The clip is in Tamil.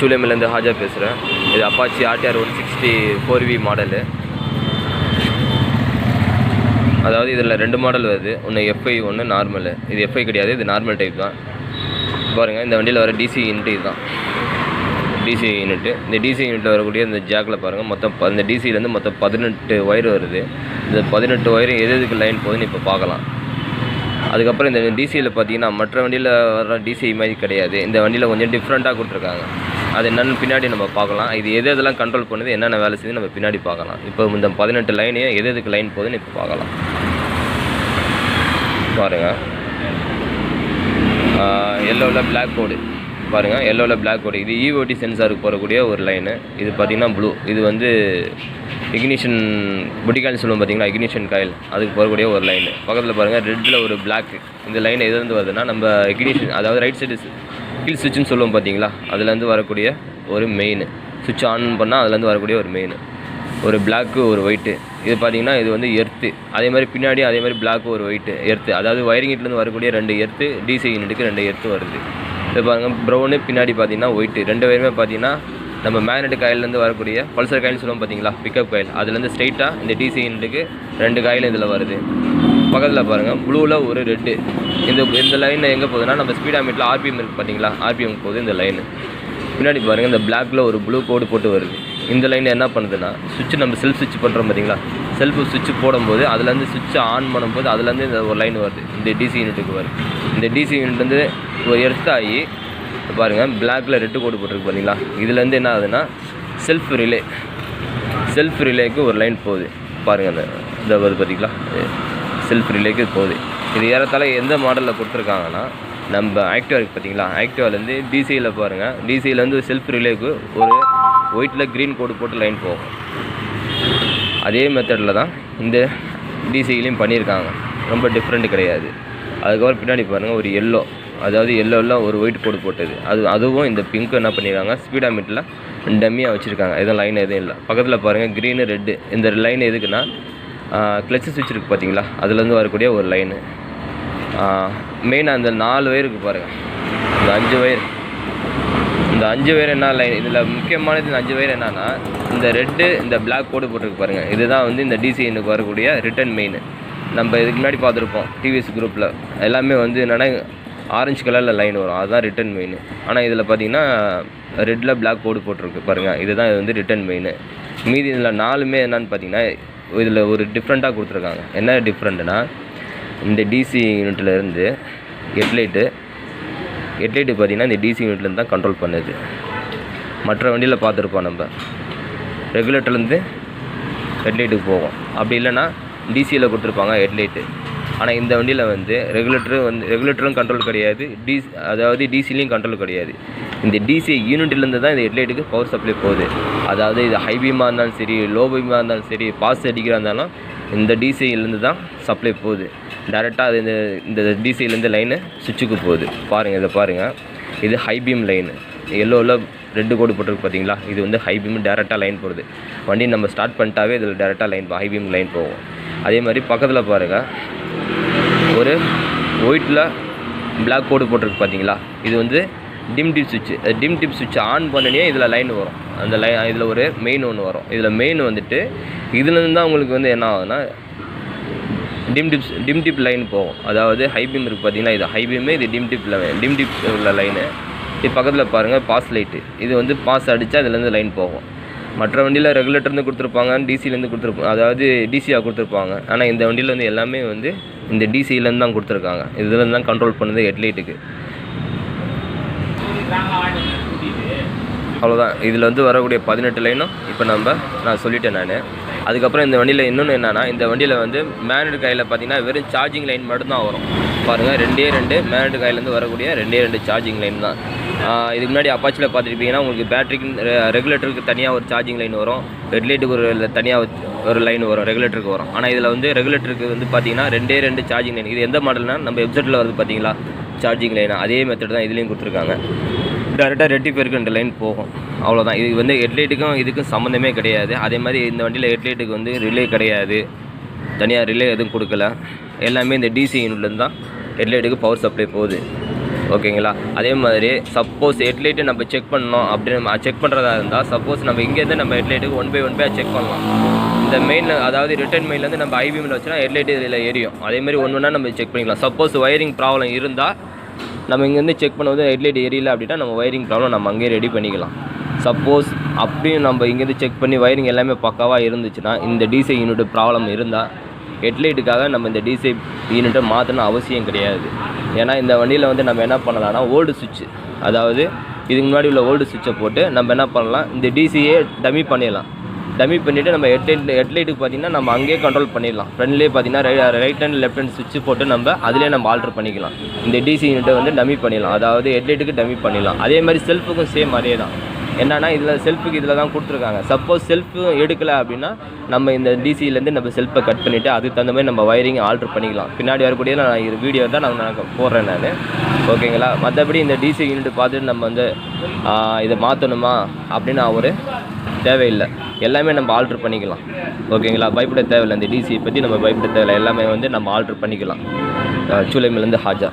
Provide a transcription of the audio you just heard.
சூளைமேலேருந்து ஹாஜா பேசுகிறேன். இது அப்பாச்சி RTR 160 4V மாடலு. அதாவது இதில் 2 மாடல் வருது. ஒன்று FI, ஒன்று நார்மலு. இது FI கிடையாது, இது நார்மல் டைப் தான். பாருங்கள், இந்த வண்டியில் வர DC யூனிட் இதுதான். DC unit. இந்த DC யூனிட்டில் வரக்கூடிய இந்த ஜாக்கில் பாருங்கள், மொத்தம் இந்த DCலேருந்து மொத்தம் 18 ஒயர் வருது. இந்த 18 ஒயரும் எதுக்கு லைன் போகுதுன்னு இப்போ பார்க்கலாம். அதுக்கப்புறம் இந்த DCயில் பார்த்தீங்கன்னா மற்ற வண்டியில் வர DCI மாதிரி கிடையாது. இந்த வண்டியில் கொஞ்சம் டிஃப்ரெண்ட்டாக கொடுத்துருக்காங்க. அது என்னென்னு பின்னாடி நம்ம பார்க்கலாம். இது எதெல்லாம் கண்ட்ரோல் பண்ணுது, என்னென்ன வேலை செய்யுது நம்ம பின்னாடி பார்க்கலாம். இப்போ இந்த 18 லைனையும் எதுக்கு லைன் போகுதுன்னு இப்போ பார்க்கலாம். பாருங்கள், எல்லோவில் பிளாக் கோடு பாருங்கள், எல்லோவில் பிளாக் கோடு. இது EOD சென்சாருக்கு போகக்கூடிய ஒரு லைனு. இது பார்த்திங்கன்னா ப்ளூ. இது வந்து இக்னிஷன் புட்டிகாயில் சொல்லுவோம் பார்த்தீங்களா, இக்னிஷன் காயில், அதுக்கு போகக்கூடிய ஒரு லைனு. பக்கத்தில் பாருங்கள், ரெட்டில் ஒரு பிளாக். இந்த லைன் எதுலேருந்து வருதுன்னா நம்ம இக்னிஷன், அதாவது ரைட் சைடு கீழ் சுவிட்சுன்னு சொல்லுவோம் பார்த்தீங்களா, அதுலேருந்து வரக்கூடிய ஒரு மெயின். சுவிட்ச் ஆன் பண்ணால் அதுலேருந்து வரக்கூடிய ஒரு மெயின். ஒரு பிளாக்கு, ஒரு ஒயிட்டு. இது பார்த்திங்கன்னா இது வந்து எர்த்து. அதே மாதிரி பின்னாடி அதே மாதிரி பிளாக்கு, ஒரு ஒயிட்டு, எர்த்து. அதாவது வயரிங் யூனிட்லேருந்து வரக்கூடிய 2 எர்த்து, DC யூனிட்டுக்கு 2 எர்த்து வருது. இது பாருங்கள், ப்ரௌனு, பின்னாடி பார்த்தீங்கன்னா ஒயிட்டு. 2 பேருமே பார்த்தீங்கன்னா நம்ம மேக்னெட்டிக் காயிலேருந்து வரக்கூடிய பல்சர் காயில்னு சொல்லுவோம் பார்த்தீங்களா, பிக்கப் காயில், அதுலேருந்து ஸ்ட்ரைட்டாக இந்த DC யூனிட்டுக்கு 2 காயில் இதில் வருது. பக்கத்தில் பாருங்கள், ப்ளூவில் ஒரு ரெட்டு. இந்த லைனில் எங்கே போகுதுன்னா நம்ம ஸ்பீடாமீட்டரில் RPM இருக்குது பார்த்தீங்களா, RPM போகுது இந்த லைனு. பின்னாடி பாருங்கள், இந்த பிளாக்கில் ஒரு ப்ளூ கோடு போட்டு வருது. இந்த லைன் என்ன பண்ணுதுன்னா, சுவிட்ச் நம்ம செல்ஃப் சுவிட்ச் பண்ணுறோம் பார்த்தீங்களா, செல்ஃப் சுவிட்ச் போடும்போது அதுலேருந்து சுவிட்சை ஆன் பண்ணும்போது அதுலேருந்து இந்த ஒரு லைன் வருது, இந்த DC யூனிட்டுக்கு வருது. இந்த DC யூனிட்லேருந்து ஒரு எர்த் ஆகி பாருங்கள், பிளாக்கில் ரெட்டு கோடு போட்டிருக்கு பார்த்தீங்களா, இதுலேருந்து என்ன ஆகுதுன்னா செல்ஃப் ரிலேக்கு ஒரு லைன் போகுது. பாருங்கள், இந்த வருது பார்த்தீங்களா, செல்ஃப் ரிலேக்கு போகுது. இது ஏறத்தாழ எந்த மாடலில் கொடுத்துருக்காங்கன்னா, நம்ம ஆக்டிவா இருக்குது பார்த்தீங்களா, ஆக்டிவாலேருந்து DCயில் பாருங்கள், DCயிலேருந்து செல்ஃப் ரிலேக்கு ஒரு ஒயிட்டில் க்ரீன் கோடு போட்டு லைன் போகும். அதே மெத்தடில் தான் இந்த DCயிலையும் பண்ணியிருக்காங்க. ரொம்ப டிஃப்ரெண்ட் கிடையாது. அதுக்கப்புறம் பின்னாடி பாருங்கள், ஒரு எல்லோ, அதாவது எல்லோவில் ஒரு ஒயிட் கோடு போட்டது. அதுவும் இந்த பிங்க்கு என்ன பண்ணியிருக்காங்க, ஸ்பீடாமீட்டரில் டம்மியாக வச்சுருக்காங்க. எதுவும் லைன் எதுவும் இல்லை. பக்கத்தில் பாருங்கள், க்ரீனு, ரெட்டு. இந்த லைன் எதுக்குன்னா கிளச்சு சுவிட்ச் இருக்குது பார்த்தீங்களா, அதுலேருந்து வரக்கூடிய ஒரு லைனு. மெயினாக அந்த 4 ஒயருக்கு பாருங்கள், இந்த 5 ஒயர். இந்த 5 ஒயர் என்ன லைன், இதில் முக்கியமானது இந்த 5 ஒயர் என்னன்னா, இந்த ரெட்டு, இந்த பிளாக் கோடு போட்டிருக்கு பாருங்கள், இதுதான் வந்து இந்த DCனுக்கு வரக்கூடிய ரிட்டன் மெயின். நம்ம இதுக்கு முன்னாடி பார்த்துருப்போம் TVS குரூப்பில் எல்லாமே வந்து என்னென்னா ஆரஞ்சு கலரில் லைன் வரும், அதுதான் ரிட்டன் மெயின். ஆனால் இதில் பார்த்தீங்கன்னா ரெட்டில் பிளாக் கோடு போட்டிருக்கு பாருங்கள், இதுதான் இது வந்து ரிட்டன் மெயின். மீதி இதில் 4மே என்னன்னு பார்த்தீங்கன்னா இதில் ஒரு டிஃப்ரெண்ட்டாக கொடுத்துருக்காங்க. என்ன டிஃப்ரெண்ட்னா, இந்த DC யூனிட்லேருந்து ஹெட்லைட்டு பார்த்திங்கன்னா இந்த DC யூனிட்லேருந்து தான் கண்ட்ரோல் பண்ணுது. மற்ற வண்டியில் பார்த்துருப்போம் நம்ம ரெகுலேட்டர்லேருந்து ஹெட்லைட்டுக்கு போகும். அப்படி இல்லைன்னா DCயில் கொடுத்துருப்பாங்க ஹெட்லைட்டு. ஆனால் இந்த வண்டியில் வந்து ரெகுலேட்டரும் கண்ட்ரோல் கிடையாது, அதாவது DCலையும் கண்ட்ரோல் கிடையாது. இந்த DC யூனிட்லேருந்து தான் இந்த ஹெட்லைட்டுக்கு பவர் சப்ளை போகுது. அதாவது இது ஹை பீமாக இருந்தாலும் சரி, லோ பீமாக இருந்தாலும் சரி, பாஸ் அடிக்கிறா இருந்தாலும் இந்த DCயிலேருந்து தான் சப்ளை போகுது. டேரெக்டாக அது இந்த DCயிலேருந்து லைனு சுவிட்சுக்கு போகுது. பாருங்கள், இதை பாருங்கள், இது ஹை பீம் லைனு. எல்லோவில் 2 கோடு போட்டிருக்கு பார்த்தீங்களா, இது வந்து ஹை பீம் டேரெக்டாக லைன் போடுது. வண்டி நம்ம ஸ்டார்ட் பண்ணிட்டாவே இதில் டேரெக்டாக லைன் ஹை பீம் லைன் போகும். அதே மாதிரி பக்கத்தில் பாருங்கள், ஒரு ஒயிட்டில் பிளாக் கோடு போட்டிருக்கு பார்த்தீங்களா, இது வந்து டிம் டிப் சுவிட்ச் ஆன் பண்ணினே இதில் லைன் வரும். அந்த இதில் ஒரு மெயின் ஒன்று வரும். இதில் மெயின் வந்துட்டு இதுலேருந்து தான் உங்களுக்கு வந்து என்ன ஆகுதுன்னா டிம் டிப் லைன் போகும். அதாவது ஹை பீம் இருக்குது பார்த்தீங்கன்னா, இது ஹை பீமே, இது டிம் டிப் உள்ள லைனு. இது பக்கத்தில் பாருங்கள், பாஸ் லைட்டு. இது வந்து பாஸ் அடித்தா இதுலேருந்து லைன் போகும். மற்ற வண்டியில் ரெகுலேட்டர்லேருந்து கொடுத்துருப்பாங்க, DCலேருந்து கொடுத்துருப்பாங்க, அதாவது DCயாக கொடுத்துருப்பாங்க. ஆனால் இந்த வண்டியில் வந்து எல்லாமே வந்து இந்த DCலேருந்து தான் கொடுத்துருக்காங்க. இதுலேருந்து தான் கண்ட்ரோல் பண்ணுது ஹெட்லைட்டுக்கு. அவ்வளோதான். இதில் வந்து வரக்கூடிய 18 லைனும் இப்போ நான் சொல்லிட்டேன் நான். அதுக்கப்புறம் இந்த வண்டியில் இன்னொன்று என்னென்னா, இந்த வண்டியில் வந்து மேக்னெட் காயில் பார்த்தீங்கன்னா வெறும் சார்ஜிங் லைன் மட்டும்தான் வரும். பாருங்கள், 2 மேக்னெட் காயிலேருந்து வரக்கூடிய 2 சார்ஜிங் லைன் தான். இதுக்கு முன்னாடி அப்பாச்சியில் பார்த்துருப்பீங்கன்னா உங்களுக்கு பேட்டரிக்கு ரெகுலேட்டருக்கு தனியாக ஒரு சார்ஜிங் லைன் வரும், ஹெட்லைட்டுக்கு ஒரு தனியாக ஒரு லைன் வரும், ரெகுலேட்டருக்கு வரும். ஆனால் இதில் வந்து ரெகுலேட்டருக்கு வந்து பார்த்தீங்கன்னா 2 சார்ஜிங் லைன். இது எந்த மாடல்னால் நம்ம வெப்சைட்டில் வருது பார்த்தீங்களா சார்ஜிங் லைன், அதே மெத்தட் தான் இதுலேயும் கொடுத்துருக்காங்க. டேரெக்டாக ரெட்டிஃபைருக்கு 2 லைன் போகும். அவ்வளோதான். இது வந்து ஹெட்லைட்டுக்கும் இதுக்கும் சம்மந்தமே கிடையாது. அதே மாதிரி இந்த வண்டியில் ஹெட்லைட்டுக்கு வந்து ரிலே கிடையாது, தனியாக ரிலே எதுவும் கொடுக்கல. எல்லாமே இந்த DC யூனிட்லேருந்து தான் ஹெட்லைட்டுக்கு பவர் சப்ளை போகுது. ஓகேங்களா. அதே மாதிரி சப்போஸ் ஹெட்லைட்டு நம்ம செக் பண்ணோம் அப்படின்னு செக் பண்ணுறதா இருந்தால், சப்போஸ் நம்ம இங்கேருந்து நம்ம ஹெட்லைட்டுக்கு ஒன் பை செக் பண்ணலாம். இந்த மெயின் அதாவது ரிட்டர்ன் மெயின்லேருந்து நம்ம ஐபிஎம்மில் வச்சுனா ஹெட்லைட்டு இதில் எரியும். அதேமாதிரி ஒன்று நம்ம செக் பண்ணிக்கலாம். சப்போஸ் ஒயரிங் ப்ராப்ளம் இருந்தால் நம்ம இங்கேருந்து செக் பண்ணும்போது ஹெட்லைட் எரியல அப்படின்னா நம்ம ஒயரிங் ப்ராப்ளம் நம்ம அங்கேயே ரெடி பண்ணிக்கலாம். சப்போஸ் அப்படியும் நம்ம இங்கேருந்து செக் பண்ணி ஒயரிங் எல்லாமே பக்காவாக இருந்துச்சுன்னா, இந்த டிசி யூனிட் ப்ராப்ளம் இருந்தால் ஹெட்லைட்டுக்காக நம்ம இந்த டிசி யூனிட்டை மாற்றணும் அவசியம் கிடையாது. ஏன்னா இந்த வண்டியில் வந்து நம்ம என்ன பண்ணலாம்னா ஓல்டு சுவிட்ச், அதாவது இதுக்கு முன்னாடி உள்ள ஓல்டு சுவிட்சை போட்டு நம்ம என்ன பண்ணலாம், இந்த டிசியே டம்மி பண்ணிடலாம். டம்மி பண்ணிவிட்டு நம்ம ஹெட்லைட்டுக்கு பார்த்திங்கன்னா நம்ம அங்கேயே கண்ட்ரோல் பண்ணிடலாம். ஃப்ரண்ட்லேயே பார்த்திங்கன்னா ரைட் ஹேண்ட் லெஃப்ட் ஹேண்ட் சுவிட்ச் போட்டு நம்ம அதிலே நம்ம ஆல்ட்ரு பண்ணிக்கலாம். இந்த டிசி யூனிட்டை வந்து டம்மி பண்ணிடலாம், அதாவது ஹெட்லைட்டுக்கு டம்மி பண்ணிடலாம். அதே மாதிரி செல்ஃபுக்கும் சேம் அதே தான். என்னன்னா இதில் செல்ஃபுக்கு இதில் தான் கொடுத்துருக்காங்க. சப்போஸ் செல்ஃபு எடுக்கலை அப்படின்னா நம்ம இந்த டிசியிலேருந்து நம்ம செல்ஃபை கட் பண்ணிவிட்டு அதுக்கு தகுந்த மாதிரி நம்ம வயரிங் ஆல்ட்ரு பண்ணிக்கலாம். பின்னாடி வரக்கூடிய நான் வீடியோ தான் நான் போடுறேன் நான். ஓகேங்களா. மற்றபடி இந்த டிசி யூனிட் பார்த்துட்டு நம்ம வந்து இதை மாற்றணுமா அப்படின்னு ஒரு தேவையில்லை. எல்லாமே நம்ம ஆல்ட்ரு பண்ணிக்கலாம். ஓகேங்களா. பயப்பட தேவையில்லை. இந்த டிசியை பற்றி நம்ம பயப்பட தேவையில்லை. எல்லாமே வந்து நம்ம ஆல்ட்ரு பண்ணிக்கலாம். சூளைமிலேருந்து ஹாஜா.